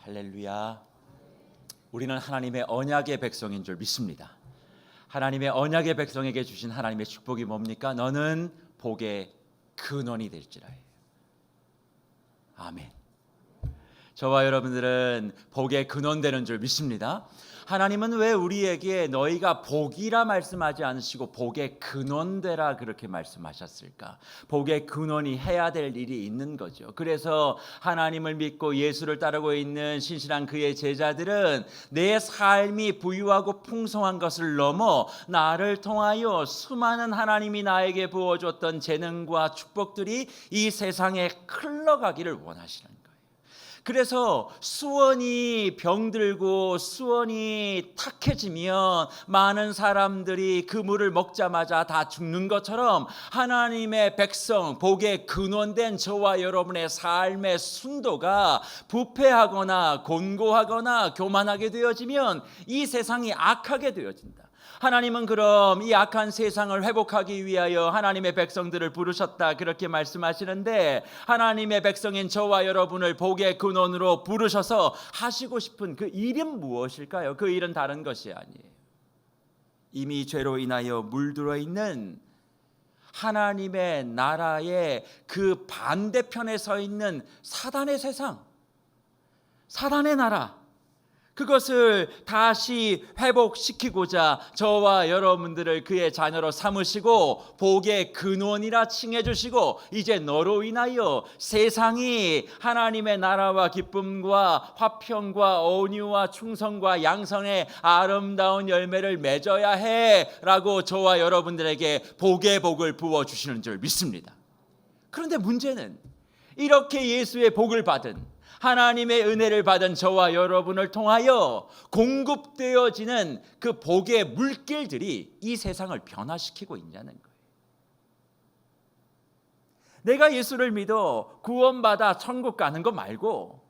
할렐루야. 우리는 하나님의 언약의 백성인 줄 믿습니다. 하나님의 언약의 백성에게 주신 하나님의 축복이 뭡니까? 너는 복의 근원이 될지라예요. 아멘. 저와 여러분들은 복의 근원 되는 줄 믿습니다. 하나님은 왜 우리에게 너희가 복이라 말씀하지 않으시고 복의 근원 되라 그렇게 말씀하셨을까? 복의 근원이 해야 될 일이 있는 거죠. 그래서 하나님을 믿고 예수를 따르고 있는 신실한 그의 제자들은 내 삶이 부유하고 풍성한 것을 넘어 나를 통하여 수많은 하나님이 나에게 부어줬던 재능과 축복들이 이 세상에 흘러가기를 원하시는 거예요. 그래서 수원이 병들고 수원이 탁해지면 많은 사람들이 그 물을 먹자마자 다 죽는 것처럼 하나님의 백성, 복의 근원된 저와 여러분의 삶의 순도가 부패하거나 곤고하거나 교만하게 되어지면 이 세상이 악하게 되어진다. 하나님은 그럼 이 악한 세상을 회복하기 위하여 하나님의 백성들을 부르셨다 그렇게 말씀하시는데, 하나님의 백성인 저와 여러분을 복의 근원으로 부르셔서 하시고 싶은 그 일은 무엇일까요? 그 일은 다른 것이 아니에요. 이미 죄로 인하여 물들어 있는 하나님의 나라의 그 반대편에 서 있는 사단의 세상, 사단의 나라, 그것을 다시 회복시키고자 저와 여러분들을 그의 자녀로 삼으시고 복의 근원이라 칭해 주시고, 이제 너로 인하여 세상이 하나님의 나라와 기쁨과 화평과 온유와 충성과 양선의 아름다운 열매를 맺어야 해라고 저와 여러분들에게 복의 복을 부어주시는 줄 믿습니다. 그런데 문제는 이렇게 예수의 복을 받은, 하나님의 은혜를 받은 저와 여러분을 통하여 공급되어지는 그 복의 물길들이 이 세상을 변화시키고 있냐는 거예요. 내가 예수를 믿어 구원받아 천국 가는 거 말고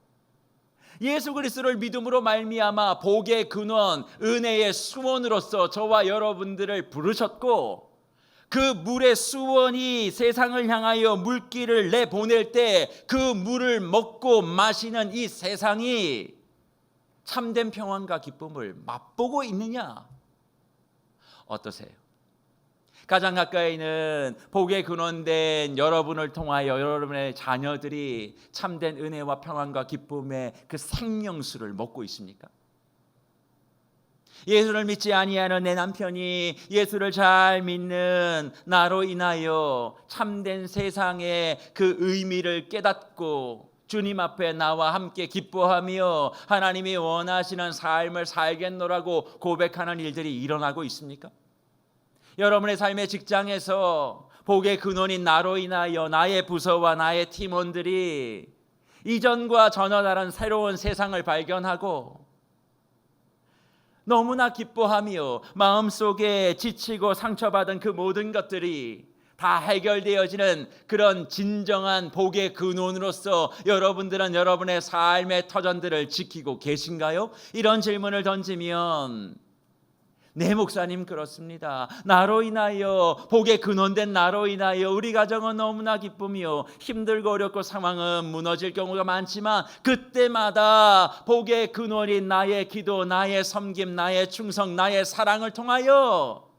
예수 그리스도를 믿음으로 말미암아 복의 근원, 은혜의 수원으로서 저와 여러분들을 부르셨고, 그 물의 수원이 세상을 향하여 물길을 내보낼 때 그 물을 먹고 마시는 이 세상이 참된 평안과 기쁨을 맛보고 있느냐? 어떠세요? 가장 가까이 있는 복의 근원된 여러분을 통하여 여러분의 자녀들이 참된 은혜와 평안과 기쁨의 그 생명수를 먹고 있습니까? 예수를 믿지 아니하는 내 남편이 예수를 잘 믿는 나로 인하여 참된 세상의 그 의미를 깨닫고 주님 앞에 나와 함께 기뻐하며 하나님이 원하시는 삶을 살겠노라고 고백하는 일들이 일어나고 있습니까? 여러분의 삶의 직장에서 복의 근원인 나로 인하여 나의 부서와 나의 팀원들이 이전과 전혀 다른 새로운 세상을 발견하고 너무나 기뻐하며 마음속에 지치고 상처받은 그 모든 것들이 다 해결되어지는 그런 진정한 복의 근원으로서 여러분들은 여러분의 삶의 터전들을 지키고 계신가요? 이런 질문을 던지면 네, 목사님, 그렇습니다. 나로 인하여, 복의 근원된 나로 인하여 우리 가정은 너무나 기쁨이요, 힘들고 어렵고 상황은 무너질 경우가 많지만 그때마다 복의 근원인 나의 기도, 나의 섬김, 나의 충성, 나의 사랑을 통하여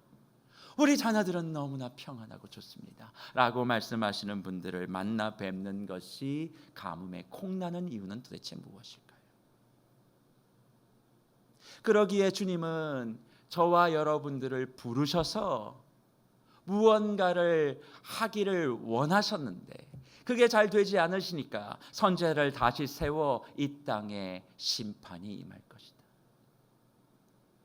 우리 자녀들은 너무나 평안하고 좋습니다 라고 말씀하시는 분들을 만나 뵙는 것이 가뭄에 콩나는 이유는 도대체 무엇일까요? 그러기에 주님은 저와 여러분들을 부르셔서 무언가를 하기를 원하셨는데 그게 잘 되지 않으시니까 선지자를 다시 세워 이 땅에 심판이 임할 것이다.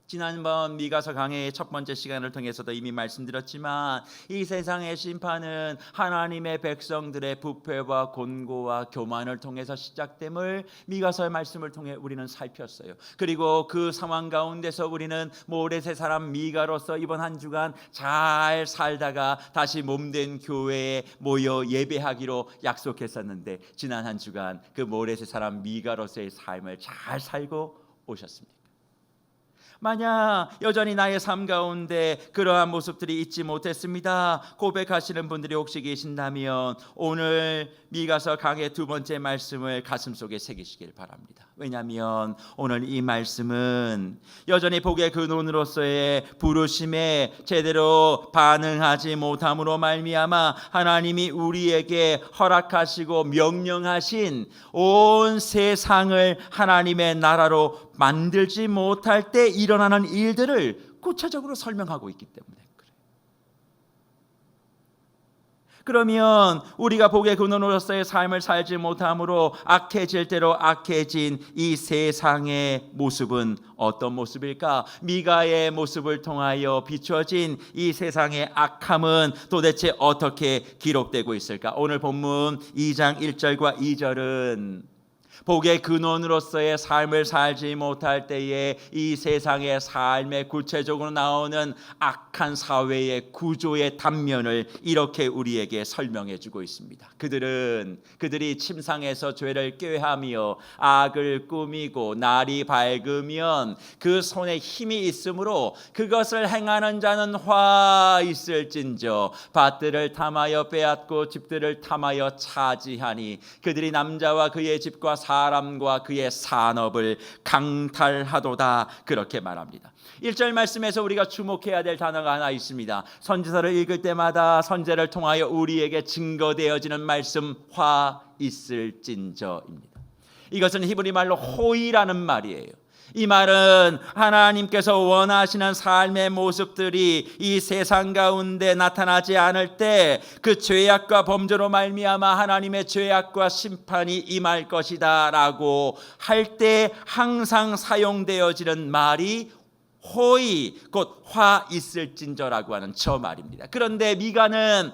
지난번 미가서 강해의 첫 번째 시간을 통해서도 이미 말씀드렸지만 이 세상의 심판은 하나님의 백성들의 부패와 곤고와 교만을 통해서 시작됨을 미가서의 말씀을 통해 우리는 살폈어요. 그리고 그 상황 가운데서 우리는 모레세 사람 미가로서 이번 한 주간 잘 살다가 다시 몸된 교회에 모여 예배하기로 약속했었는데, 지난 한 주간 그 모레세 사람 미가로서의 삶을 잘 살고 오셨습니다. 만약 여전히 나의 삶 가운데 그러한 모습들이 있지 못했습니다 고백하시는 분들이 혹시 계신다면 오늘 미가서 강의 두 번째 말씀을 가슴속에 새기시길 바랍니다. 왜냐하면 오늘 이 말씀은 여전히 복의 근원으로서의 부르심에 제대로 반응하지 못함으로 말미암아 하나님이 우리에게 허락하시고 명령하신 온 세상을 하나님의 나라로 만들지 못할 때 일어나는 일들을 구체적으로 설명하고 있기 때문에 그래요. 그러면 우리가 복의 근원으로서의 삶을 살지 못함으로 악해질 대로 악해진 이 세상의 모습은 어떤 모습일까? 미가의 모습을 통하여 비춰진 이 세상의 악함은 도대체 어떻게 기록되고 있을까? 오늘 본문 2장 1절과 2절은 복의 근원으로서의 삶을 살지 못할 때에 이 세상의 삶에 구체적으로 나오는 악한 사회의 구조의 단면을 이렇게 우리에게 설명해 주고 있습니다. 그들이 침상에서 죄를 꾀하며 악을 꾸미고 날이 밝으면 그 손에 힘이 있으므로 그것을 행하는 자는 화 있을진저 밭들을 탐하여 빼앗고 집들을 탐하여 차지하니 그들이 남자와 그의 집과 사람과 그의 산업을 강탈하도다 그렇게 말합니다. 1절 말씀에서 우리가 주목해야 될 단어가 하나 있습니다. 선지서를 읽을 때마다 선지자를 통하여 우리에게 증거되어지는 말씀 화 있을진저입니다. 이것은 히브리 말로 호이라는 말이에요. 이 말은 하나님께서 원하시는 삶의 모습들이 이 세상 가운데 나타나지 않을 때 그 죄악과 범죄로 말미암아 하나님의 죄악과 심판이 임할 것이다 라고 할 때 항상 사용되어지는 말이 호의 곧 화 있을진저라고 하는 저 말입니다. 그런데 미가는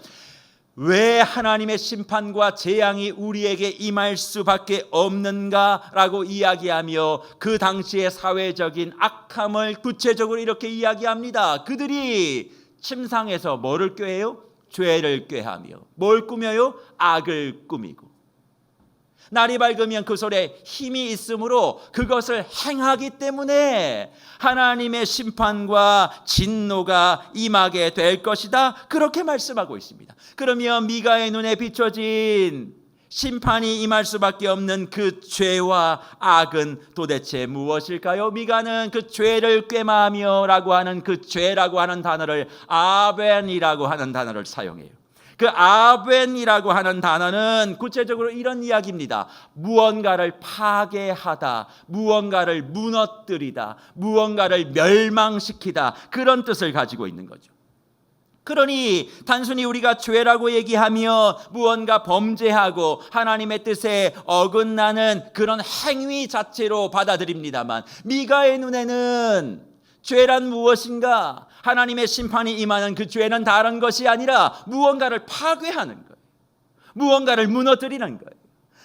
왜 하나님의 심판과 재앙이 우리에게 임할 수밖에 없는가라고 이야기하며 그 당시의 사회적인 악함을 구체적으로 이렇게 이야기합니다. 그들이 침상에서 뭐를 꾀해요? 죄를 꾀하며 뭘 꾸며요? 악을 꾸미고 날이 밝으면 그 손에 힘이 있으므로 그것을 행하기 때문에 하나님의 심판과 진노가 임하게 될 것이다 그렇게 말씀하고 있습니다. 그러면 미가의 눈에 비춰진 심판이 임할 수밖에 없는 그 죄와 악은 도대체 무엇일까요? 미가는 그 죄를 꾀마하며 라고 하는 그 죄라고 하는 단어를 아벤이라고 하는 단어를 사용해요. 그 아벤이라고 하는 단어는 구체적으로 이런 이야기입니다. 무언가를 파괴하다, 무언가를 무너뜨리다, 무언가를 멸망시키다 그런 뜻을 가지고 있는 거죠. 그러니 단순히 우리가 죄라고 얘기하며 무언가 범죄하고 하나님의 뜻에 어긋나는 그런 행위 자체로 받아들입니다만 미가의 눈에는 죄란 무엇인가? 하나님의 심판이 임하는 그 죄는 다른 것이 아니라 무언가를 파괴하는 거예요. 무언가를 무너뜨리는 거예요.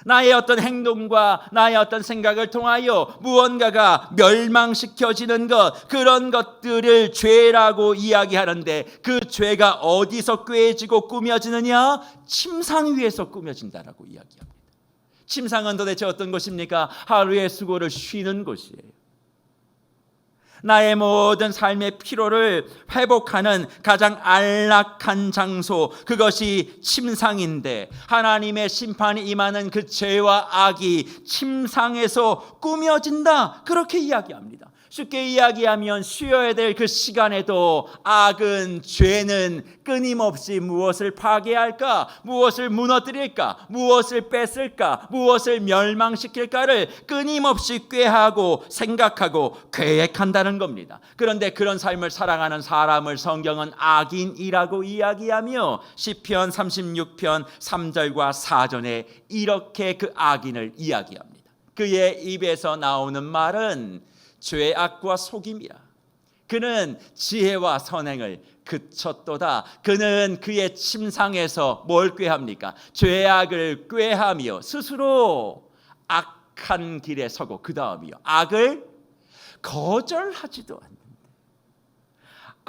나의 어떤 행동과 나의 어떤 생각을 통하여 무언가가 멸망시켜지는 것, 그런 것들을 죄라고 이야기하는데 그 죄가 어디서 꾀지고 꾸며지느냐? 침상 위에서 꾸며진다라고 이야기합니다. 침상은 도대체 어떤 곳입니까? 하루의 수고를 쉬는 곳이에요. 나의 모든 삶의 피로를 회복하는 가장 안락한 장소, 그것이 침상인데 하나님의 심판이 임하는 그 죄와 악이 침상에서 꾸며진다 그렇게 이야기합니다. 쉽게 이야기하면 쉬어야 될 그 시간에도 악은, 죄는 끊임없이 무엇을 파괴할까? 무엇을 무너뜨릴까? 무엇을 뺏을까? 무엇을 멸망시킬까를 끊임없이 꾀하고 생각하고 계획한다는 겁니다. 그런데 그런 삶을 살아가는 사람을 성경은 악인이라고 이야기하며 시편 36편 3절과 4절에 이렇게 그 악인을 이야기합니다. 그의 입에서 나오는 말은 죄악과 속임이라. 그는 지혜와 선행을 그쳤도다. 그는 그의 침상에서 뭘 꾀합니까? 죄악을 꾀하며 스스로 악한 길에 서고 그 다음이요 악을 거절하지도 않는데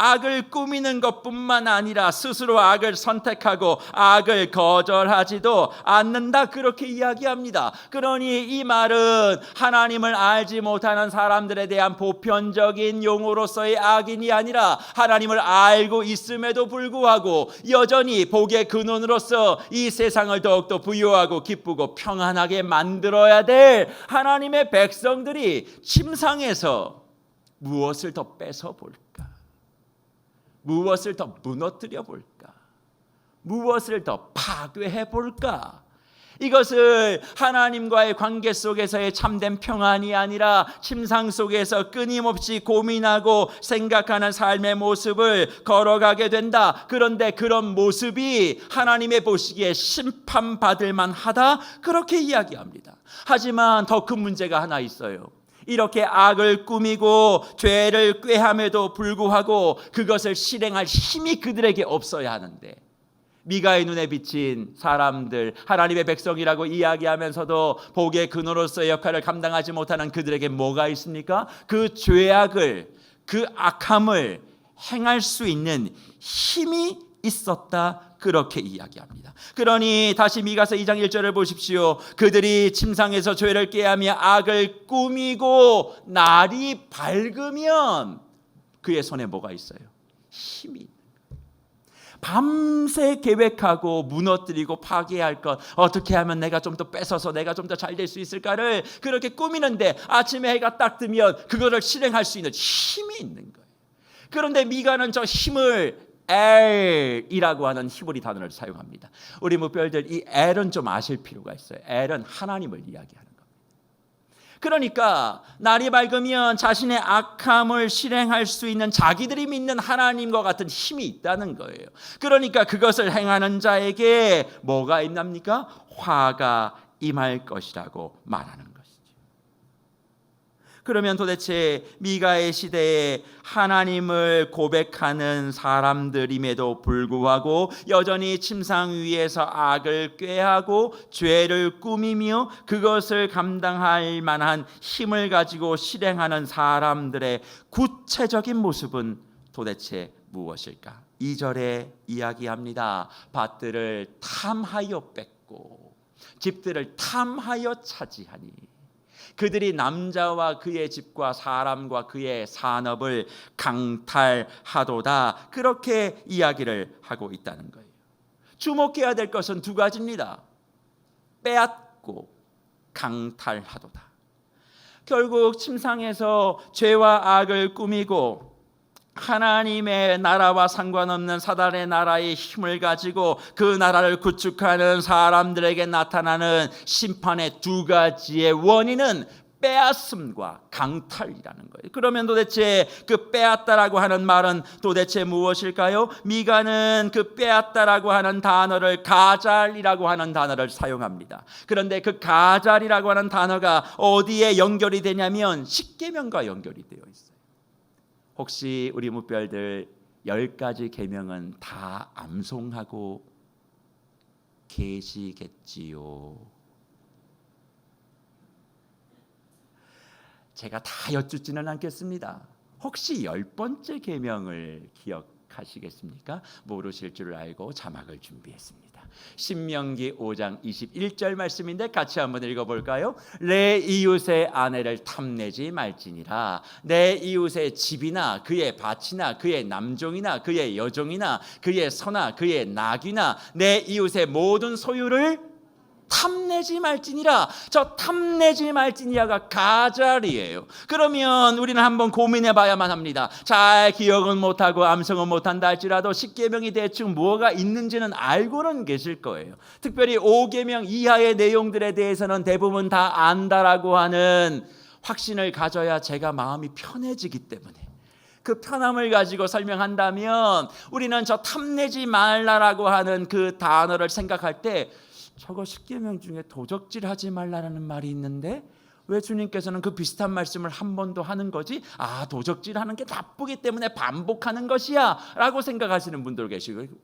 악을 꾸미는 것뿐만 아니라 스스로 악을 선택하고 악을 거절하지도 않는다, 그렇게 이야기합니다. 그러니 이 말은 하나님을 알지 못하는 사람들에 대한 보편적인 용어로서의 악인이 아니라 하나님을 알고 있음에도 불구하고 여전히 복의 근원으로서 이 세상을 더욱더 부유하고 기쁘고 평안하게 만들어야 될 하나님의 백성들이 침상에서 무엇을 더 뺏어 볼까? 무엇을 더 무너뜨려 볼까? 무엇을 더 파괴해 볼까? 이것을 하나님과의 관계 속에서의 참된 평안이 아니라 침상 속에서 끊임없이 고민하고 생각하는 삶의 모습을 걸어가게 된다. 그런데 그런 모습이 하나님의 보시기에 심판받을 만하다, 그렇게 이야기합니다. 하지만 더 큰 문제가 하나 있어요. 이렇게 악을 꾸미고 죄를 꾀함에도 불구하고 그것을 실행할 힘이 그들에게 없어야 하는데, 미가의 눈에 비친 사람들, 하나님의 백성이라고 이야기하면서도 복의 근원으로서의 역할을 감당하지 못하는 그들에게 뭐가 있습니까? 그 죄악을, 그 악함을 행할 수 있는 힘이 있었다, 그렇게 이야기합니다. 그러니 다시 미가서 2장 1절을 보십시오. 그들이 침상에서 죄를 꾀하며 악을 꾸미고 날이 밝으면 그의 손에 뭐가 있어요? 힘이. 밤새 계획하고 무너뜨리고 파괴할 것, 어떻게 하면 내가 좀 더 뺏어서 내가 좀 더 잘 될 수 있을까를 그렇게 꾸미는데 아침에 해가 딱 뜨면 그거를 실행할 수 있는 힘이 있는 거예요. 그런데 미가는 저 힘을 엘이라고 하는 히브리 단어를 사용합니다. 우리 무별들 이 엘은 좀 아실 필요가 있어요. 엘은 하나님을 이야기하는 겁니다. 그러니까 날이 밝으면 자신의 악함을 실행할 수 있는 자기들이 믿는 하나님과 같은 힘이 있다는 거예요. 그러니까 그것을 행하는 자에게 뭐가 있답니까? 화가 임할 것이라고 말하는 것이죠. 그러면 도대체 미가의 시대에 하나님을 고백하는 사람들임에도 불구하고 여전히 침상 위에서 악을 꾀하고 죄를 꾸미며 그것을 감당할 만한 힘을 가지고 실행하는 사람들의 구체적인 모습은 도대체 무엇일까? 2절에 이야기합니다. 밭들을 탐하여 뺏고 집들을 탐하여 차지하니 그들이 남자와 그의 집과 사람과 그의 산업을 강탈하도다, 그렇게 이야기를 하고 있다는 거예요. 주목해야 될 것은 두 가지입니다. 빼앗고 강탈하도다. 결국 침상에서 죄와 악을 꾸미고 하나님의 나라와 상관없는 사단의 나라의 힘을 가지고 그 나라를 구축하는 사람들에게 나타나는 심판의 두 가지의 원인은 빼앗음과 강탈이라는 거예요. 그러면 도대체 그 빼앗다라고 하는 말은 도대체 무엇일까요? 미가는 그 빼앗다라고 하는 단어를 가잘이라고 하는 단어를 사용합니다. 그런데 그 가잘이라고 하는 단어가 어디에 연결이 되냐면 십계명과 연결이 되어 있어요. 혹시 우리 무별들 10가지 계명은 다 암송하고 계시겠지요? 제가 다 여쭙지는 않겠습니다. 혹시 10번째 계명을 기억하시겠습니까? 모르실 줄 알고 자막을 준비했습니다. 신명기 5장 21절 말씀인데 같이 한번 읽어볼까요? 내 이웃의 아내를 탐내지 말지니라. 내 이웃의 집이나 그의 밭이나 그의 남종이나 그의 여종이나 그의 소나 그의 낙이나 내 이웃의 모든 소유를 탐내지 말지니라. 저 탐내지 말지니라가 가잘이에요. 그러면 우리는 한번 고민해 봐야만 합니다. 잘 기억은 못하고 암송은 못한다 할지라도 십계명이 대충 뭐가 있는지는 알고는 계실 거예요. 특별히 5계명 이하의 내용들에 대해서는 대부분 다 안다라고 하는 확신을 가져야 제가 마음이 편해지기 때문에, 그 편함을 가지고 설명한다면 우리는 저 탐내지 말라라고 하는 그 단어를 생각할 때 저거 십계명 중에 도적질하지 말라는 말이 있는데 왜 주님께서는 그 비슷한 말씀을 한 번 더 하는 거지? 아, 도적질하는 게 나쁘기 때문에 반복하는 것이야 라고 생각하시는 분들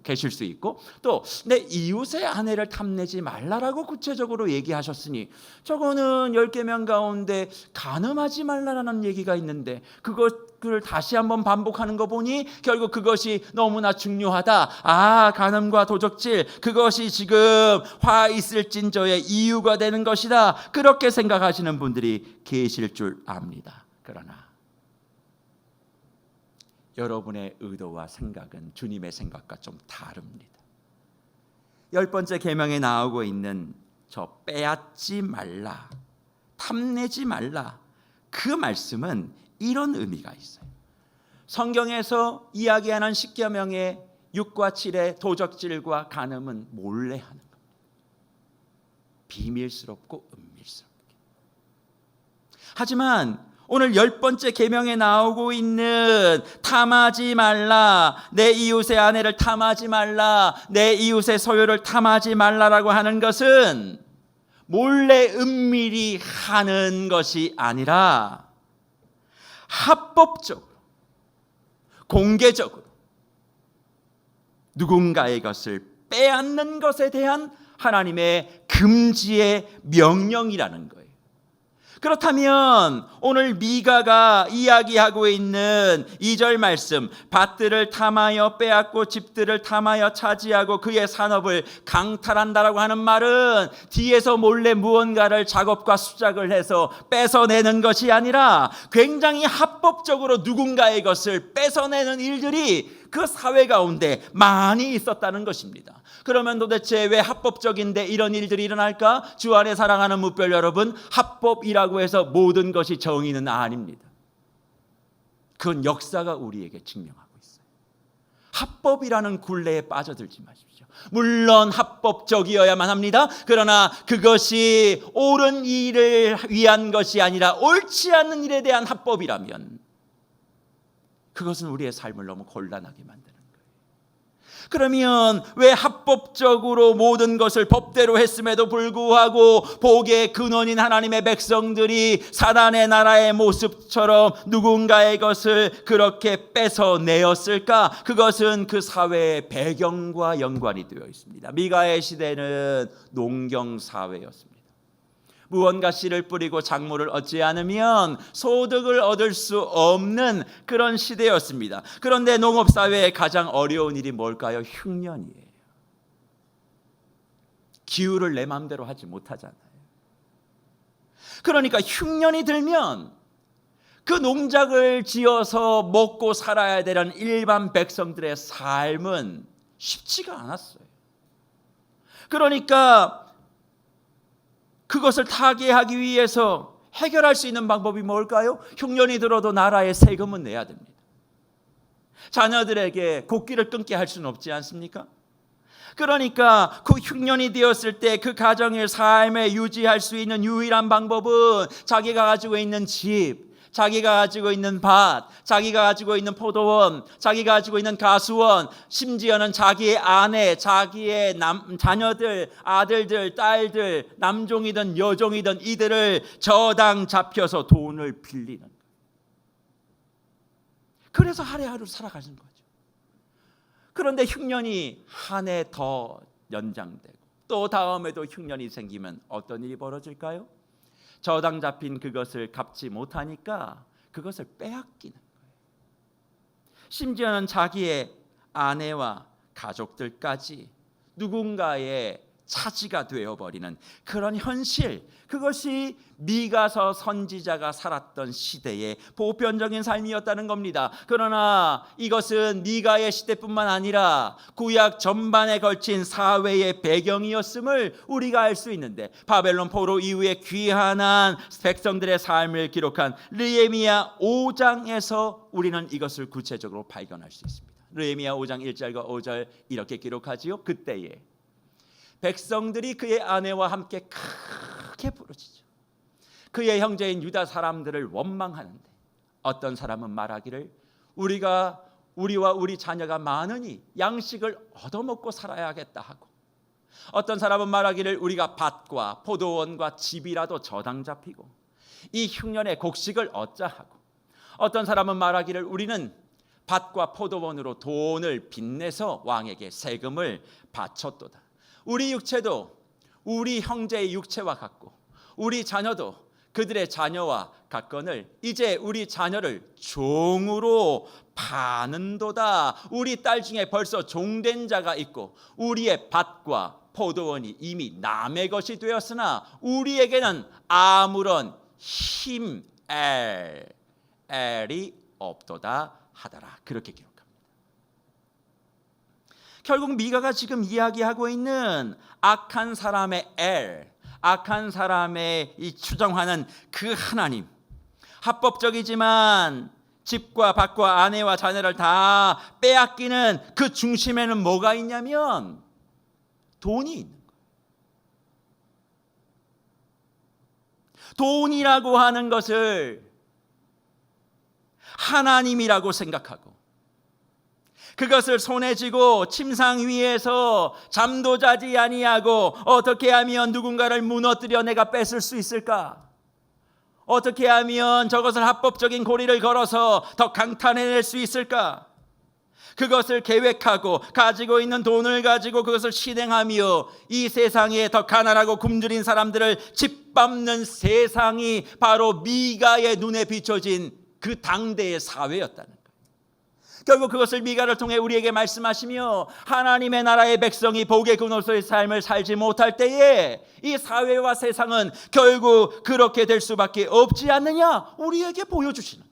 계실 수 있고, 또 내 이웃의 아내를 탐내지 말라라고 구체적으로 얘기하셨으니 저거는 10계명 가운데 간음하지 말라라는 얘기가 있는데 그것 그걸 다시 한번 반복하는 거 보니 결국 그것이 너무나 중요하다. 간음과 도적질, 그것이 지금 화 있을진저의 이유가 되는 것이다. 그렇게 생각하시는 분들이 계실 줄 압니다. 그러나 여러분의 의도와 생각은 주님의 생각과 좀 다릅니다. 10번째 계명에 나오고 있는 저 빼앗지 말라, 탐내지 말라, 그 말씀은 이런 의미가 있어요. 성경에서 이야기하는 10계명의 6과 7의 도적질과 간음은 몰래 하는 겁니다. 비밀스럽고 은밀스럽게. 하지만 오늘 10번째 계명에 나오고 있는 탐하지 말라, 내 이웃의 아내를 탐하지 말라, 내 이웃의 소유를 탐하지 말라라고 하는 것은 몰래 은밀히 하는 것이 아니라 합법적으로, 공개적으로 누군가의 것을 빼앗는 것에 대한 하나님의 금지의 명령이라는 거예요. 그렇다면 오늘 미가가 이야기하고 있는 2절 말씀, 밭들을 탐하여 빼앗고 집들을 탐하여 차지하고 그의 산업을 강탈한다라고 하는 말은 뒤에서 몰래 무언가를 작업과 수작을 해서 뺏어내는 것이 아니라 굉장히 합법적으로 누군가의 것을 뺏어내는 일들이 그 사회 가운데 많이 있었다는 것입니다. 그러면 도대체 왜 합법적인데 이런 일들이 일어날까? 주 안에 사랑하는 무별 여러분, 합법이라고 해서 모든 것이 정의는 아닙니다. 그건 역사가 우리에게 증명하고 있어요. 합법이라는 굴레에 빠져들지 마십시오. 물론 합법적이어야만 합니다. 그러나 그것이 옳은 일을 위한 것이 아니라 옳지 않은 일에 대한 합법이라면 그것은 우리의 삶을 너무 곤란하게 만드는 거예요. 그러면 왜 합법적으로 모든 것을 법대로 했음에도 불구하고 복의 근원인 하나님의 백성들이 사단의 나라의 모습처럼 누군가의 것을 그렇게 뺏어내었을까? 그것은 그 사회의 배경과 연관이 되어 있습니다. 미가의 시대는 농경 사회였습니다. 무언가 씨를 뿌리고 작물을 얻지 않으면 소득을 얻을 수 없는 그런 시대였습니다. 그런데 농업사회의 가장 어려운 일이 뭘까요? 흉년이에요. 기후를 내 마음대로 하지 못하잖아요. 그러니까 흉년이 들면 그 농작을 지어서 먹고 살아야 되는 일반 백성들의 삶은 쉽지가 않았어요. 그러니까 그것을 타개하기 위해서 해결할 수 있는 방법이 뭘까요? 흉년이 들어도 나라에 세금은 내야 됩니다. 자녀들에게 곡기를 끊게 할 수는 없지 않습니까? 그러니까 그 흉년이 되었을 때 그 가정의 삶을 유지할 수 있는 유일한 방법은 자기가 가지고 있는 집, 자기가 가지고 있는 밭, 자기가 가지고 있는 포도원, 자기가 가지고 있는 가수원, 심지어는 자기의 아내, 자기의 자녀들, 아들들, 딸들, 남종이든 여종이든 이들을 저당 잡혀서 돈을 빌리는 거예요. 그래서 하루하루 살아가는 거죠. 그런데 흉년이 한 해 더 연장되고 또 다음에도 흉년이 생기면 어떤 일이 벌어질까요? 저당 잡힌 그것을 갚지 못하니까 그것을 빼앗기는 거예요. 심지어는 자기의 아내와 가족들까지 누군가의 차지가 되어버리는 그런 현실, 그것이 미가서 선지자가 살았던 시대의 보편적인 삶이었다는 겁니다. 그러나 이것은 미가의 시대뿐만 아니라 구약 전반에 걸친 사회의 배경이었음을 우리가 알 수 있는데, 바벨론 포로 이후에 귀환한 백성들의 삶을 기록한 느헤미야 5장에서 우리는 이것을 구체적으로 발견할 수 있습니다. 느헤미야 5장 1절과 5절 이렇게 기록하지요. 그때에 백성들이 그의 아내와 함께 크게 부르짖어 그의 형제인 유다 사람들을 원망하는데, 어떤 사람은 말하기를 우리와 우리 자녀가 많으니 양식을 얻어먹고 살아야겠다 하고, 어떤 사람은 말하기를 우리가 밭과 포도원과 집이라도 저당 잡히고 이 흉년에 곡식을 얻자 하고, 어떤 사람은 말하기를 우리는 밭과 포도원으로 돈을 빚내서 왕에게 세금을 바쳤도다. 우리 육체도 우리 형제의 육체와 같고 우리 자녀도 그들의 자녀와 갔거늘 이제 우리 자녀를 종으로 파는도다. 우리 딸 중에 벌써 종된 자가 있고 우리의 밭과 포도원이 이미 남의 것이 되었으나 우리에게는 아무런 엘이 없도다 하더라. 그렇게 기록합니다. 결국 미가가 지금 이야기하고 있는 악한 사람의 악한 사람의 이 추정하는 그 하나님, 합법적이지만 집과 밭과 아내와 자녀를 다 빼앗기는 그 중심에는 뭐가 있냐면 돈이 있는 거예요. 돈이라고 하는 것을 하나님이라고 생각하고 그것을 손에 쥐고 침상 위에서 잠도 자지 아니하고 어떻게 하면 누군가를 무너뜨려 내가 뺏을 수 있을까? 어떻게 하면 저것을 합법적인 고리를 걸어서 더 강탈해낼 수 있을까? 그것을 계획하고 가지고 있는 돈을 가지고 그것을 실행하며 이 세상에 더 가난하고 굶주린 사람들을 짓밟는 세상이 바로 미가의 눈에 비춰진 그 당대의 사회였다는 거예요. 결국 그것을 미가를 통해 우리에게 말씀하시며 하나님의 나라의 백성이 복의 근원소의 삶을 살지 못할 때에 이 사회와 세상은 결국 그렇게 될 수밖에 없지 않느냐 우리에게 보여주시는 거예요.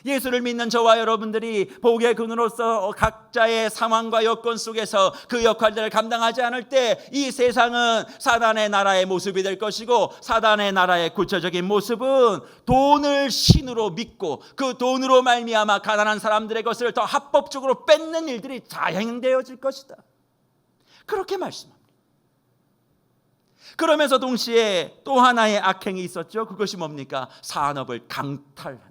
예수를 믿는 저와 여러분들이 복의 근원으로서 각자의 상황과 여건 속에서 그 역할들을 감당하지 않을 때 이 세상은 사단의 나라의 모습이 될 것이고 사단의 나라의 구체적인 모습은 돈을 신으로 믿고 그 돈으로 말미암아 가난한 사람들의 것을 더 합법적으로 뺏는 일들이 자행되어질 것이다. 그렇게 말씀합니다. 그러면서 동시에 또 하나의 악행이 있었죠. 그것이 뭡니까? 산업을 강탈하는.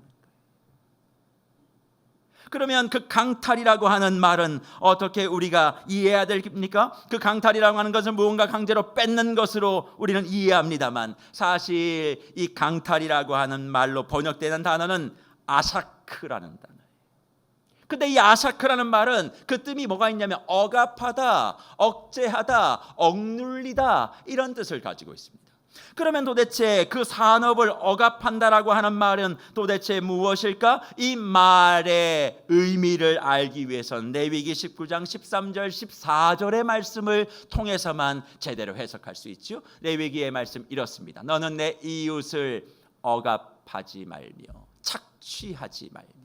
그러면 그 강탈이라고 하는 말은 어떻게 우리가 이해해야 됩니까? 그 강탈이라고 하는 것은 무언가 강제로 뺏는 것으로 우리는 이해합니다만 사실 이 강탈이라고 하는 말로 번역되는 단어는 아샤크라는 단어예요. 근데 이 아샤크라는 말은 그 뜻이 뭐가 있냐면 억압하다, 억제하다, 억눌리다 이런 뜻을 가지고 있습니다. 그러면 도대체 그 산업을 억압한다라고 하는 말은 도대체 무엇일까? 이 말의 의미를 알기 위해서는 레위기 19장 13절 14절의 말씀을 통해서만 제대로 해석할 수 있죠. 레위기의 말씀 이렇습니다. 너는 내 이웃을 억압하지 말며 착취하지 말며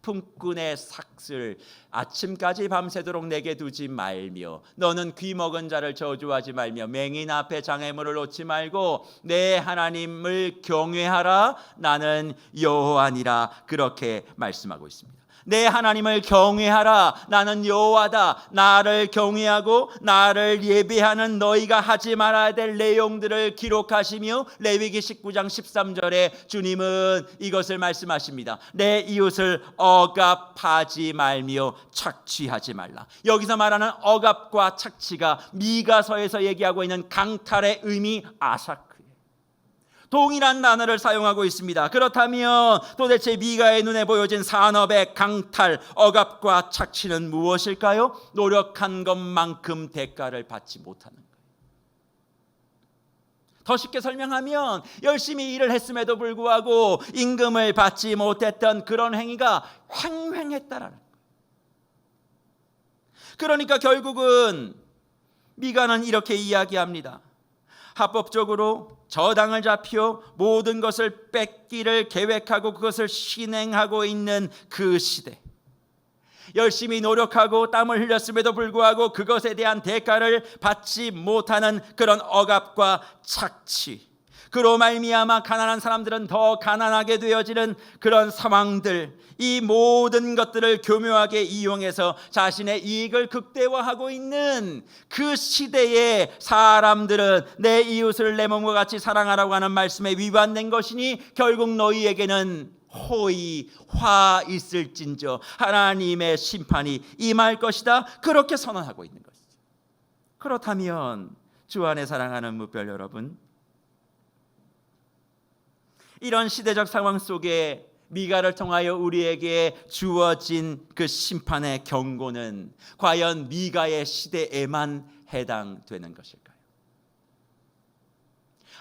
품꾼의 삭슬 아침까지 밤새도록 내게 두지 말며 너는 귀먹은 자를 저주하지 말며 맹인 앞에 장애물을 놓지 말고 내 하나님을 경외하라. 나는 여호와니라. 그렇게 말씀하고 있습니다. 내 하나님을 경외하라. 나는 여호와다. 나를 경외하고 나를 예배하는 너희가 하지 말아야 될 내용들을 기록하시며 레위기 19장 13절에 주님은 이것을 말씀하십니다. 내 이웃을 억압하지 말며 착취하지 말라. 여기서 말하는 억압과 착취가 미가서에서 얘기하고 있는 강탈의 의미 아삭 동일한 단어를 사용하고 있습니다. 그렇다면 도대체 미가의 눈에 보여진 산업의 강탈, 억압과 착취는 무엇일까요? 노력한 것만큼 대가를 받지 못하는 거예요. 더 쉽게 설명하면 열심히 일을 했음에도 불구하고 임금을 받지 못했던 그런 행위가 횡행했다라는 거예요. 그러니까 결국은 미가는 이렇게 이야기합니다. 합법적으로 저당을 잡혀 모든 것을 뺏기를 계획하고 그것을 실행하고 있는 그 시대, 열심히 노력하고 땀을 흘렸음에도 불구하고 그것에 대한 대가를 받지 못하는 그런 억압과 착취, 그로 말미암아 가난한 사람들은 더 가난하게 되어지는 그런 상황들, 이 모든 것들을 교묘하게 이용해서 자신의 이익을 극대화하고 있는 그 시대의 사람들은 내 이웃을 내 몸과 같이 사랑하라고 하는 말씀에 위반된 것이니 결국 너희에게는 호의 화 있을진저 하나님의 심판이 임할 것이다. 그렇게 선언하고 있는 것이죠. 그렇다면 주 안에 사랑하는 무별 여러분, 이런 시대적 상황 속에 미가를 통하여 우리에게 주어진 그 심판의 경고는 과연 미가의 시대에만 해당되는 것일까요?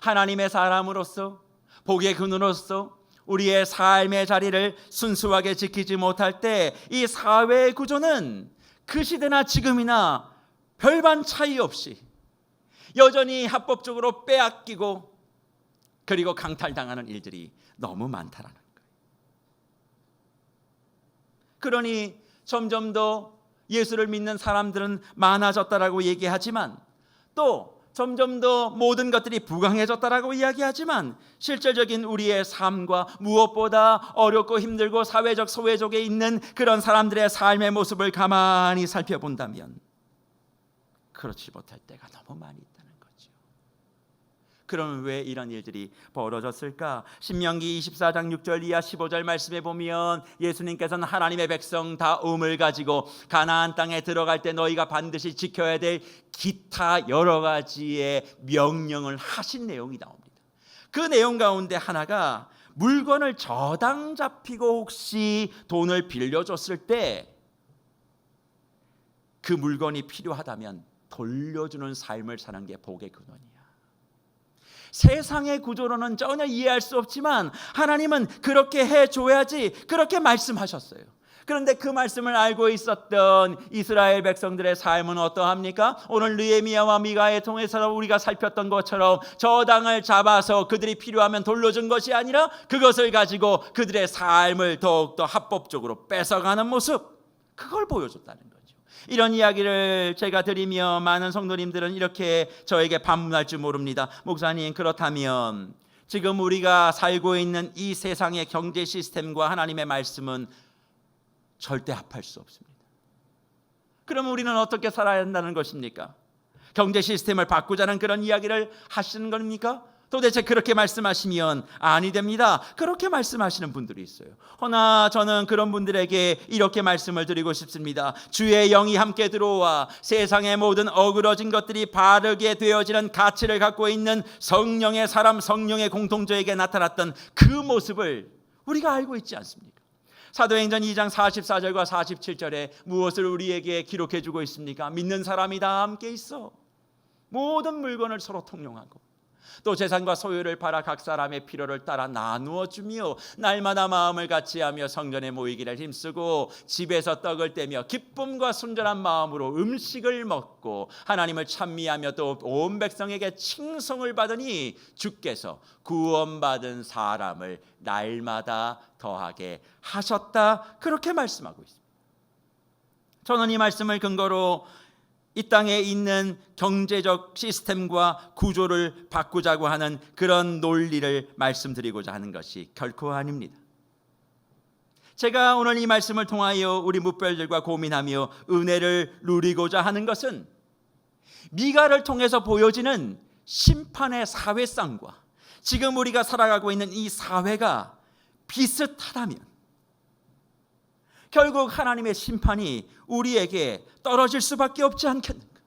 하나님의 사람으로서 복의 근원으로서 우리의 삶의 자리를 순수하게 지키지 못할 때 이 사회의 구조는 그 시대나 지금이나 별반 차이 없이 여전히 합법적으로 빼앗기고 그리고 강탈당하는 일들이 너무 많다라는 거예요. 그러니 점점 더 예수를 믿는 사람들은 많아졌다라고 얘기하지만 또 점점 더 모든 것들이 부강해졌다라고 이야기하지만 실질적인 우리의 삶과 무엇보다 어렵고 힘들고 사회적 소외적에 있는 그런 사람들의 삶의 모습을 가만히 살펴본다면 그렇지 못할 때가 너무 많이 있다는 거죠. 그러면 왜 이런 일들이 벌어졌을까? 신명기 24장 6절 이하 15절 말씀에 보면 예수님께서는 하나님의 백성다움을 가지고 가나안 땅에 들어갈 때 너희가 반드시 지켜야 될 기타 여러 가지의 명령을 하신 내용이 나옵니다. 그 내용 가운데 하나가 물건을 저당 잡히고 혹시 돈을 빌려줬을 때 그 물건이 필요하다면 돌려주는 삶을 사는 게 복의 근원이야. 세상의 구조로는 전혀 이해할 수 없지만 하나님은 그렇게 해줘야지 그렇게 말씀하셨어요. 그런데 그 말씀을 알고 있었던 이스라엘 백성들의 삶은 어떠합니까? 오늘 느헤미야와 미가의 통해서 우리가 살폈던 것처럼 저당을 잡아서 그들이 필요하면 돌려준 것이 아니라 그것을 가지고 그들의 삶을 더욱더 합법적으로 뺏어가는 모습, 그걸 보여줬다는 거죠. 이런 이야기를 제가 드리며 많은 성도님들은 이렇게 저에게 반문할 줄 모릅니다. 목사님, 그렇다면 지금 우리가 살고 있는 이 세상의 경제 시스템과 하나님의 말씀은 절대 합할 수 없습니다. 그럼 우리는 어떻게 살아야 한다는 것입니까? 경제 시스템을 바꾸자는 그런 이야기를 하시는 겁니까? 도대체 그렇게 말씀하시면 아니 됩니다. 그렇게 말씀하시는 분들이 있어요. 허나 저는 그런 분들에게 이렇게 말씀을 드리고 싶습니다. 주의 영이 함께 들어와 세상의 모든 어그러진 것들이 바르게 되어지는 가치를 갖고 있는 성령의 사람, 성령의 공통조에게 나타났던 그 모습을 우리가 알고 있지 않습니까? 사도행전 2장 44절과 47절에 무엇을 우리에게 기록해 주고 있습니까? 믿는 사람이 다 함께 있어 모든 물건을 서로 통용하고 또 재산과 소유를 팔아 각 사람의 필요를 따라 나누어 주며 날마다 마음을 같이하며 성전에 모이기를 힘쓰고 집에서 떡을 떼며 기쁨과 순전한 마음으로 음식을 먹고 하나님을 찬미하며 또 온 백성에게 칭송을 받으니 주께서 구원받은 사람을 날마다 더하게 하셨다. 그렇게 말씀하고 있습니다. 저는 이 말씀을 근거로 이 땅에 있는 경제적 시스템과 구조를 바꾸자고 하는 그런 논리를 말씀드리고자 하는 것이 결코 아닙니다. 제가 오늘 이 말씀을 통하여 우리 뭇별들과 고민하며 은혜를 누리고자 하는 것은 미가를 통해서 보여지는 심판의 사회성과 지금 우리가 살아가고 있는 이 사회가 비슷하다면 결국 하나님의 심판이 우리에게 떨어질 수밖에 없지 않겠는가?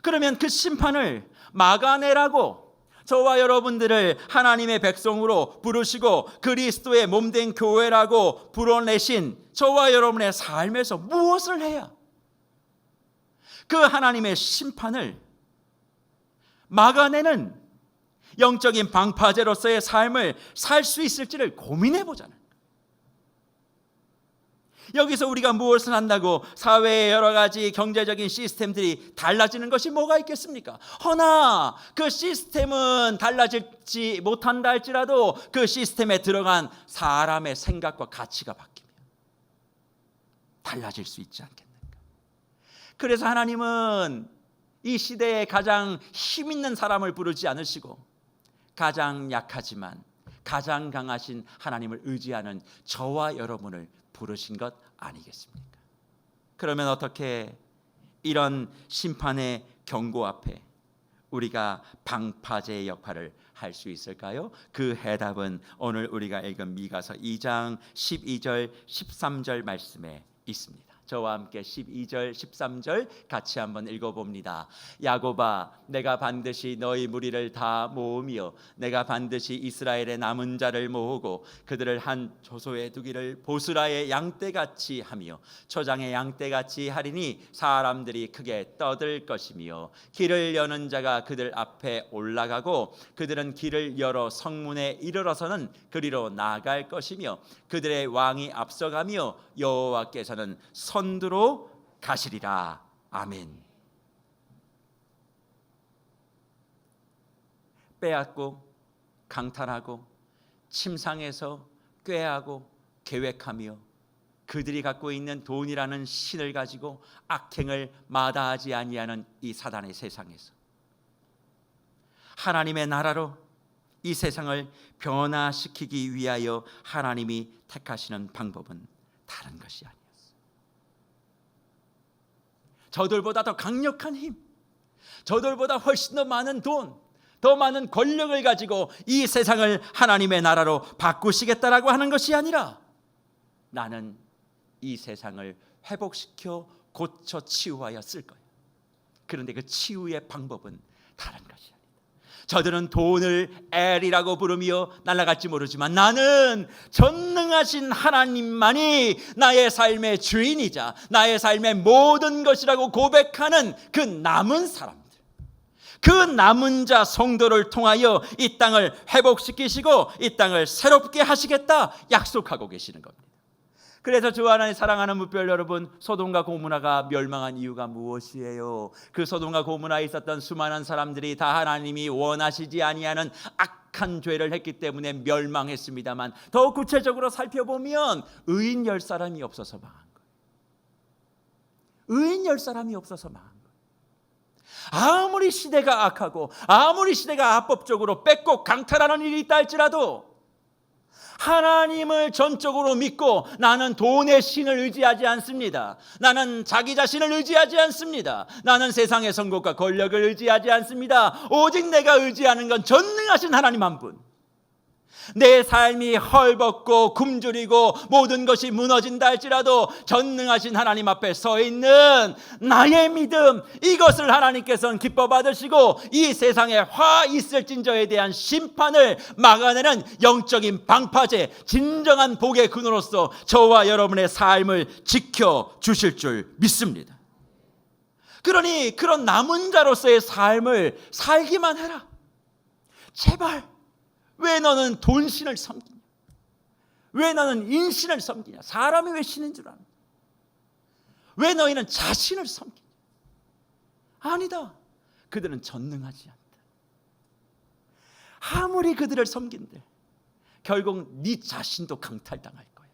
그러면 그 심판을 막아내라고 저와 여러분들을 하나님의 백성으로 부르시고 그리스도의 몸된 교회라고 불어내신 저와 여러분의 삶에서 무엇을 해야 그 하나님의 심판을 막아내는 영적인 방파제로서의 삶을 살 수 있을지를 고민해 보자는. 여기서 우리가 무엇을 한다고 사회의 여러 가지 경제적인 시스템들이 달라지는 것이 뭐가 있겠습니까? 허나 그 시스템은 달라지지 못한다 할지라도 그 시스템에 들어간 사람의 생각과 가치가 바뀌면 달라질 수 있지 않겠는가? 그래서 하나님은 이 시대에 가장 힘 있는 사람을 부르지 않으시고 가장 약하지만 가장 강하신 하나님을 의지하는 저와 여러분을 부르신 것 아니겠습니까? 그러면 어떻게 이런 심판의 경고 앞에 우리가 방파제의 역할을 할 수 있을까요? 그 해답은 오늘 우리가 읽은 미가서 2장 12절 13절 말씀에 있습니다. 저와 함께 12절 13절 같이 한번 읽어봅니다. 야곱아, 내가 반드시 너희 무리를 다 모으며 내가 반드시 이스라엘의 남은 자를 모으고 그들을 한 조소에 두기를 보스라의 양떼같이 하며 초장의 양떼같이 하리니 사람들이 크게 떠들 것이며 길을 여는 자가 그들 앞에 올라가고 그들은 길을 열어 성문에 이르러서는 그리로 나아갈 것이며 그들의 왕이 앞서가며 여호와께서는 선두로 가시리라. 아멘. 빼앗고 강탈하고 침상에서 꾀하고 계획하며 그들이 갖고 있는 돈이라는 신을 가지고 악행을 마다하지 아니하는 이 사단의 세상에서 하나님의 나라로 이 세상을 변화시키기 위하여 하나님이 택하시는 방법은 다른 것이 아니었어요. 저들보다 더 강력한 힘, 저들보다 훨씬 더 많은 돈, 더 많은 권력을 가지고 이 세상을 하나님의 나라로 바꾸시겠다라고 하는 것이 아니라 나는 이 세상을 회복시켜 고쳐 치유하여 쓸 거야. 그런데 그 치유의 방법은 다른 것이야. 저들은 돈을 엘이라고 부르며 날아갈지 모르지만 나는 전능하신 하나님만이 나의 삶의 주인이자 나의 삶의 모든 것이라고 고백하는 그 남은 사람들, 그 남은 자 성도를 통하여 이 땅을 회복시키시고 이 땅을 새롭게 하시겠다 약속하고 계시는 겁니다. 그래서 주 하나님 사랑하는 무별 여러분, 소돔과 고모라가 멸망한 이유가 무엇이에요? 그 소돔과 고모라에 있었던 수많은 사람들이 다 하나님이 원하시지 아니하는 악한 죄를 했기 때문에 멸망했습니다만 더 구체적으로 살펴보면 의인 10사람이 없어서 망한 거예요. 의인 10사람이 없어서 망한 거예요. 아무리 시대가 악하고 아무리 시대가 합법적으로 뺏고 강탈하는 일이 있다 할지라도 하나님을 전적으로 믿고 나는 돈의 신을 의지하지 않습니다. 나는 자기 자신을 의지하지 않습니다. 나는 세상의 성공과 권력을 의지하지 않습니다. 오직 내가 의지하는 건 전능하신 하나님 한 분. 내 삶이 헐벗고 굶주리고 모든 것이 무너진다 할지라도 전능하신 하나님 앞에 서 있는 나의 믿음, 이것을 하나님께서는 기뻐 받으시고 이 세상에 화 있을진저에 대한 심판을 막아내는 영적인 방파제, 진정한 복의 근원으로서 저와 여러분의 삶을 지켜주실 줄 믿습니다. 그러니 그런 남은 자로서의 삶을 살기만 해라. 제발. 왜 너는 돈신을 섬기냐? 왜 너는 인신을 섬기냐? 사람이 왜 신인 줄 아냐? 왜 너희는 자신을 섬기냐? 아니다. 그들은 전능하지 않다. 아무리 그들을 섬긴들 결국 네 자신도 강탈당할 거야.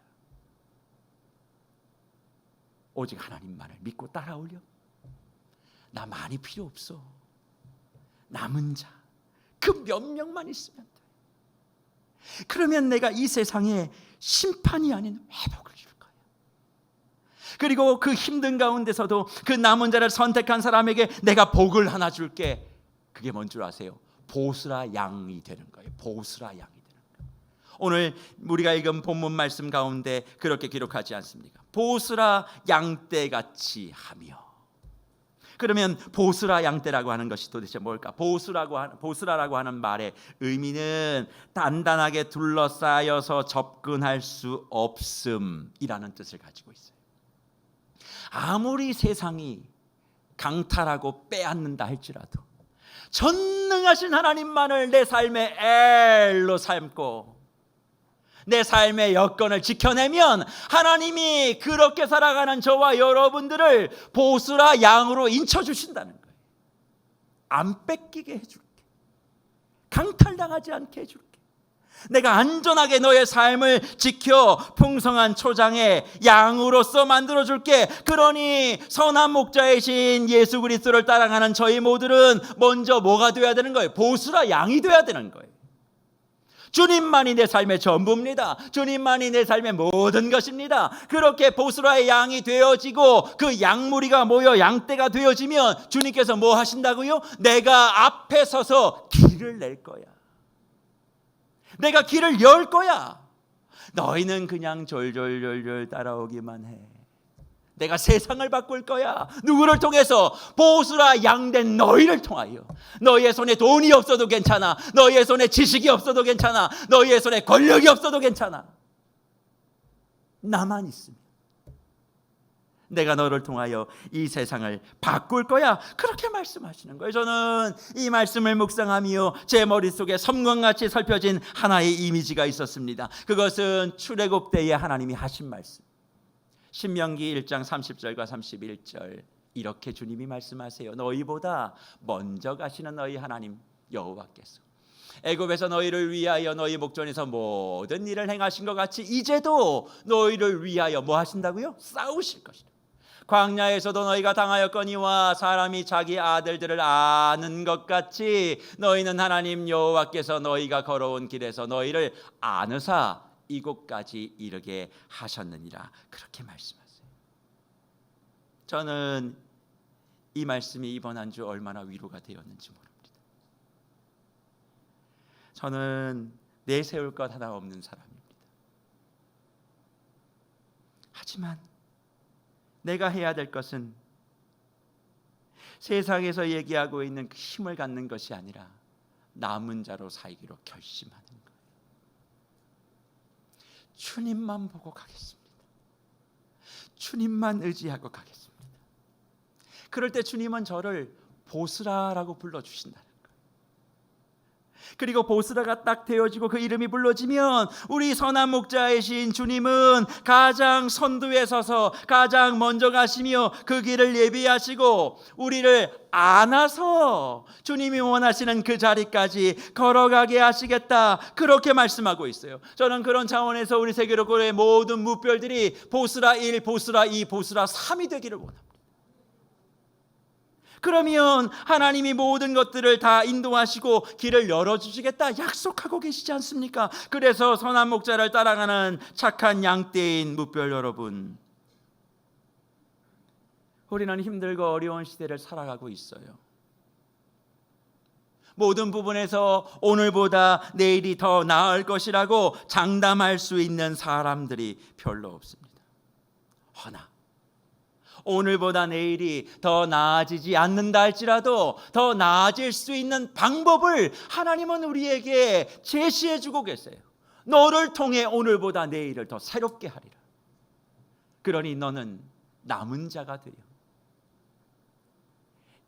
오직 하나님만을 믿고 따라오려. 나 많이 필요 없어. 남은 자 그 몇 명만 있으면 돼. 그러면 내가 이 세상에 심판이 아닌 회복을 줄 거예요. 그리고 그 힘든 가운데서도 그 남은 자를 선택한 사람에게 내가 복을 하나 줄게. 그게 뭔 줄 아세요? 보스라 양이 되는 거예요. 보스라 양이 되는 거예요. 오늘 우리가 읽은 본문 말씀 가운데 그렇게 기록하지 않습니까? 보스라 양떼같이 하며. 그러면 보스라 양떼라고 하는 것이 도대체 뭘까? 보스라라고 하는 말의 의미는 단단하게 둘러싸여서 접근할 수 없음이라는 뜻을 가지고 있어요. 아무리 세상이 강탈하고 빼앗는다 할지라도 전능하신 하나님만을 내 삶의 엘로 삼고 내 삶의 여건을 지켜내면 하나님이 그렇게 살아가는 저와 여러분들을 보스라 양으로 인쳐주신다는 거예요. 안 뺏기게 해줄게. 강탈당하지 않게 해줄게. 내가 안전하게 너의 삶을 지켜 풍성한 초장의 양으로서 만들어줄게. 그러니 선한 목자이신 예수 그리스도를 따라가는 저희 모두는 먼저 뭐가 되어야 되는 거예요? 보스라 양이 되어야 되는 거예요. 주님만이 내 삶의 전부입니다. 주님만이 내 삶의 모든 것입니다. 그렇게 보스라의 양이 되어지고 그 양무리가 모여 양떼가 되어지면 주님께서 뭐 하신다고요? 내가 앞에 서서 길을 낼 거야. 내가 길을 열 거야. 너희는 그냥 졸졸졸졸 따라오기만 해. 내가 세상을 바꿀 거야. 누구를 통해서? 보수라 양된 너희를 통하여. 너희의 손에 돈이 없어도 괜찮아. 너희의 손에 지식이 없어도 괜찮아. 너희의 손에 권력이 없어도 괜찮아. 나만 있으면 내가 너를 통하여 이 세상을 바꿀 거야. 그렇게 말씀하시는 거예요. 저는 이 말씀을 묵상하며 제 머릿속에 섬광같이 살펴진 하나의 이미지가 있었습니다. 그것은 출애굽 때에 하나님이 하신 말씀. 신명기 1장 30절과 31절 이렇게 주님이 말씀하세요. 너희보다 먼저 가시는 너희 하나님 여호와께서 애굽에서 너희를 위하여 너희 목전에서 모든 일을 행하신 것 같이 이제도 너희를 위하여 뭐 하신다고요? 싸우실 것이다. 광야에서도 너희가 당하였거니와 사람이 자기 아들들을 아는 것 같이 너희는 하나님 여호와께서 너희가 걸어온 길에서 너희를 아느사 이곳까지 이르게 하셨느니라. 그렇게 말씀하세요. 저는 이 말씀이 이번 한 주 얼마나 위로가 되었는지 모릅니다. 저는 내세울 것 하나 없는 사람입니다. 하지만 내가 해야 될 것은 세상에서 얘기하고 있는 그 힘을 갖는 것이 아니라 남은 자로 살기로 결심하는 거예요. 주님만 보고 가겠습니다. 주님만 의지하고 가겠습니다. 그럴 때 주님은 저를 보스라라고 불러주신다는 거예요. 그리고 보스라가 딱 되어지고 그 이름이 불러지면 우리 선한 목자이신 주님은 가장 선두에 서서 가장 먼저 가시며 그 길을 예비하시고 우리를 안아서 주님이 원하시는 그 자리까지 걸어가게 하시겠다. 그렇게 말씀하고 있어요. 저는 그런 차원에서 우리 세계로교회의 모든 무별들이 보스라 1, 보스라 2, 보스라 3이 되기를 원합니다. 그러면 하나님이 모든 것들을 다 인도하시고 길을 열어주시겠다 약속하고 계시지 않습니까? 그래서 선한 목자를 따라가는 착한 양떼인 무별 여러분, 우리는 힘들고 어려운 시대를 살아가고 있어요. 모든 부분에서 오늘보다 내일이 더 나을 것이라고 장담할 수 있는 사람들이 별로 없습니다. 허나 오늘보다 내일이 더 나아지지 않는다 할지라도 더 나아질 수 있는 방법을 하나님은 우리에게 제시해 주고 계세요. 너를 통해 오늘보다 내일을 더 새롭게 하리라. 그러니 너는 남은 자가 되어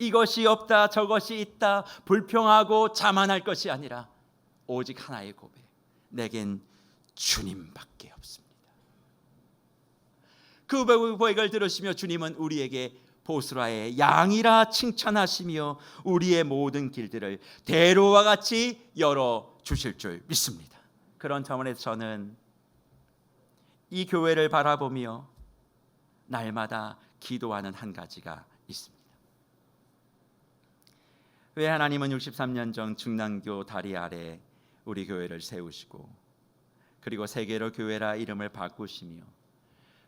이것이 없다 저것이 있다 불평하고 자만할 것이 아니라 오직 하나의 고백, 내겐 주님밖에 없습니다. 그 고백을 들으시며 주님은 우리에게 보스라의 양이라 칭찬하시며 우리의 모든 길들을 대로와 같이 열어주실 줄 믿습니다. 그런 차원에서 저는 이 교회를 바라보며 날마다 기도하는 한 가지가 있습니다. 왜 하나님은 63년 전 중랑교 다리 아래 우리 교회를 세우시고 그리고 세계로 교회라 이름을 바꾸시며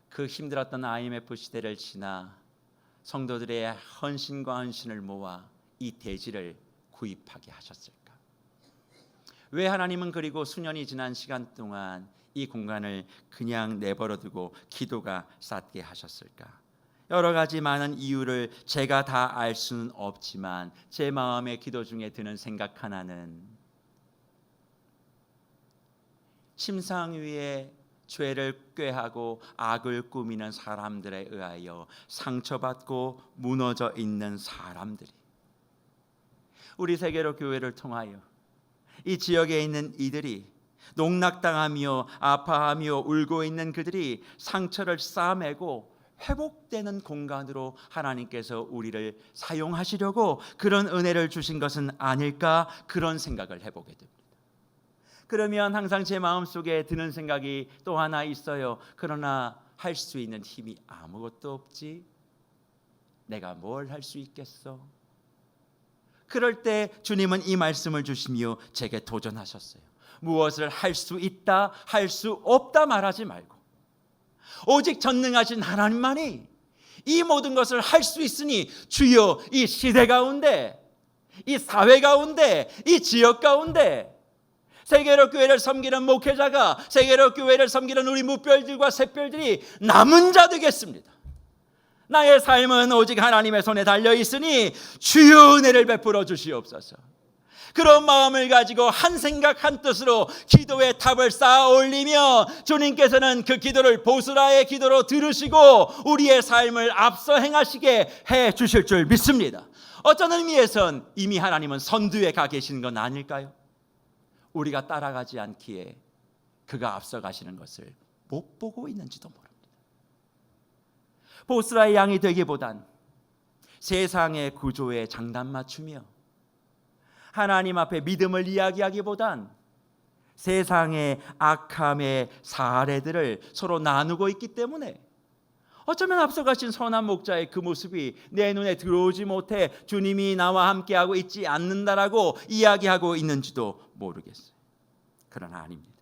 그 힘들었던 IMF 시대를 지나 성도들의 헌신과 헌신을 모아 이 대지를 구입하게 하셨을까? 왜 하나님은 그리고 수년이 지난 시간 동안 이 공간을 그냥 내버려두고 기도가 쌓게 하셨을까? 여러 가지 많은 이유를 제가 다 알 수는 없지만 제 마음의 기도 중에 드는 생각 하나는 침상 위에 죄를 꾀하고 악을 꾸미는 사람들에 의하여 상처받고 무너져 있는 사람들이 우리 세계로 교회를 통하여 이 지역에 있는 이들이 농락당하며 아파하며 울고 있는 그들이 상처를 싸매고 회복되는 공간으로 하나님께서 우리를 사용하시려고 그런 은혜를 주신 것은 아닐까, 그런 생각을 해보게 됩니다. 그러면 항상 제 마음속에 드는 생각이 또 하나 있어요. 그러나 할 수 있는 힘이 아무것도 없지. 내가 뭘 할 수 있겠어? 그럴 때 주님은 이 말씀을 주시며 제게 도전하셨어요. 무엇을 할 수 있다, 할 수 없다 말하지 말고 오직 전능하신 하나님만이 이 모든 것을 할 수 있으니 주여 이 시대 가운데, 이 사회 가운데, 이 지역 가운데 세계로 교회를 섬기는 목회자가, 세계로 교회를 섬기는 우리 무별들과 샛별들이 남은 자 되겠습니다. 나의 삶은 오직 하나님의 손에 달려 있으니 주여 은혜를 베풀어 주시옵소서. 그런 마음을 가지고 한 생각 한 뜻으로 기도의 탑을 쌓아 올리며 주님께서는 그 기도를 보스라의 기도로 들으시고 우리의 삶을 앞서 행하시게 해 주실 줄 믿습니다. 어떤 의미에선 이미 하나님은 선두에 가 계시는 건 아닐까요? 우리가 따라가지 않기에 그가 앞서 가시는 것을 못 보고 있는지도 모릅니다. 보스라의 양이 되기보단 세상의 구조에 장단 맞추며 하나님 앞에 믿음을 이야기하기보단 세상의 악함의 사례들을 서로 나누고 있기 때문에 어쩌면 앞서가신 선한 목자의 그 모습이 내 눈에 들어오지 못해 주님이 나와 함께하고 있지 않는다라고 이야기하고 있는지도 모르겠어요. 그러나 아닙니다.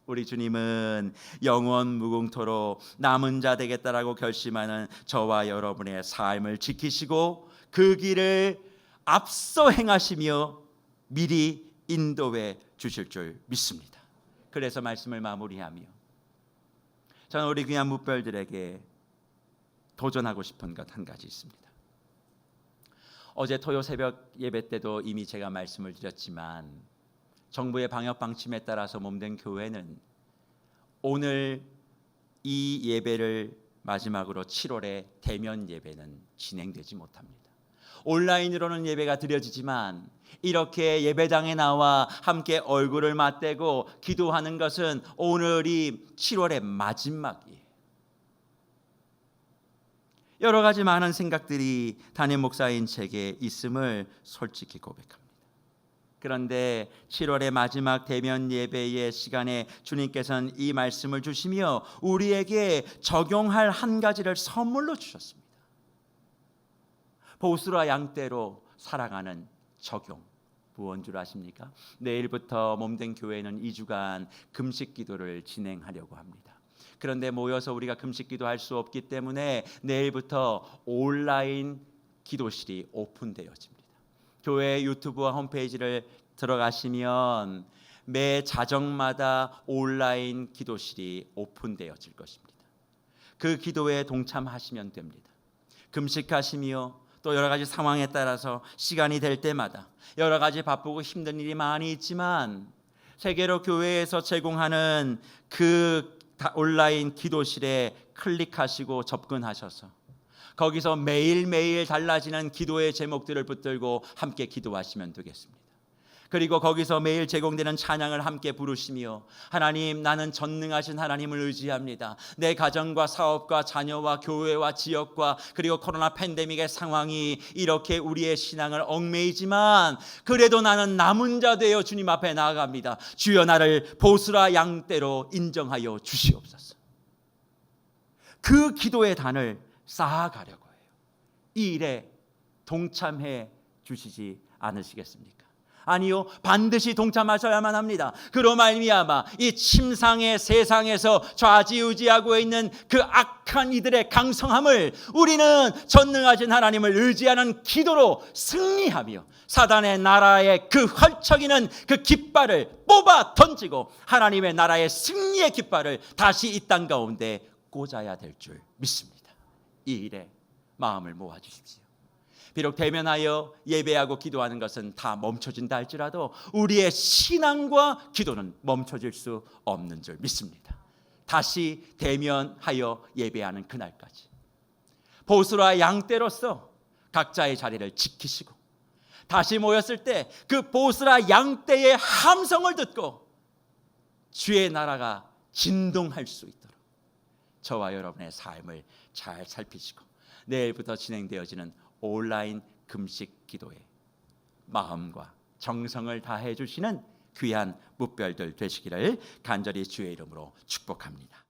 우리 주님은 영원 무궁토록 남은 자 되겠다라고 결심하는 저와 여러분의 삶을 지키시고 그 길을 앞서 행하시며 미리 인도해 주실 줄 믿습니다. 그래서 말씀을 마무리하며 저는 우리 귀한 묵별들에게 도전하고 싶은 것 한 가지 있습니다. 어제 토요 새벽 예배 때도 이미 제가 말씀을 드렸지만 정부의 방역 방침에 따라서 몸된 교회는 오늘 이 예배를 마지막으로 7월에 대면 예배는 진행되지 못합니다. 온라인으로는 예배가 드려지지만 이렇게 예배당에 나와 함께 얼굴을 맞대고 기도하는 것은 오늘이 7월의 마지막이에요. 여러 가지 많은 생각들이 담임 목사인 제게 있음을 솔직히 고백합니다. 그런데 7월의 마지막 대면 예배의 시간에 주님께서는 이 말씀을 주시며 우리에게 적용할 한 가지를 선물로 주셨습니다. 보스라 양떼로 살아가는 적용. 무언 줄 아십니까? 내일부터 몸된 교회는 2주간 금식 기도를 진행하려고 합니다. 그런데 모여서 우리가 금식 기도할 수 없기 때문에 내일부터 온라인 기도실이 오픈되어집니다. 교회 유튜브와 홈페이지를 들어가시면 매 자정마다 온라인 기도실이 오픈되어질 것입니다. 그 기도에 동참하시면 됩니다. 금식하시며 또 여러 가지 상황에 따라서 시간이 될 때마다 여러 가지 바쁘고 힘든 일이 많이 있지만 세계로 교회에서 제공하는 그 온라인 기도실에 클릭하시고 접근하셔서 거기서 매일매일 달라지는 기도의 제목들을 붙들고 함께 기도하시면 되겠습니다. 그리고 거기서 매일 제공되는 찬양을 함께 부르시며 하나님, 나는 전능하신 하나님을 의지합니다. 내 가정과 사업과 자녀와 교회와 지역과 그리고 코로나 팬데믹의 상황이 이렇게 우리의 신앙을 얽매이지만 그래도 나는 남은 자 되어 주님 앞에 나아갑니다. 주여 나를 보스라 양떼로 인정하여 주시옵소서. 그 기도의 단을 쌓아가려고 해요. 이 일에 동참해 주시지 않으시겠습니까? 아니요, 반드시 동참하셔야만 합니다. 그로 말미암아 이 침상의 세상에서 좌지우지하고 있는 그 악한 이들의 강성함을 우리는 전능하신 하나님을 의지하는 기도로 승리하며 사단의 나라의 그 헐떡이는 그 깃발을 뽑아 던지고 하나님의 나라의 승리의 깃발을 다시 이 땅 가운데 꽂아야 될 줄 믿습니다. 이 일에 마음을 모아주십시오. 비록 대면하여 예배하고 기도하는 것은 다 멈춰진다 할지라도 우리의 신앙과 기도는 멈춰질 수 없는 줄 믿습니다. 다시 대면하여 예배하는 그날까지 보스라 양떼로서 각자의 자리를 지키시고 다시 모였을 때 그 보스라 양떼의 함성을 듣고 주의 나라가 진동할 수 있도록 저와 여러분의 삶을 잘 살피시고 내일부터 진행되어지는 온라인 금식 기도에 마음과 정성을 다해 주시는 귀한 묵별들 되시기를 간절히 주의 이름으로 축복합니다.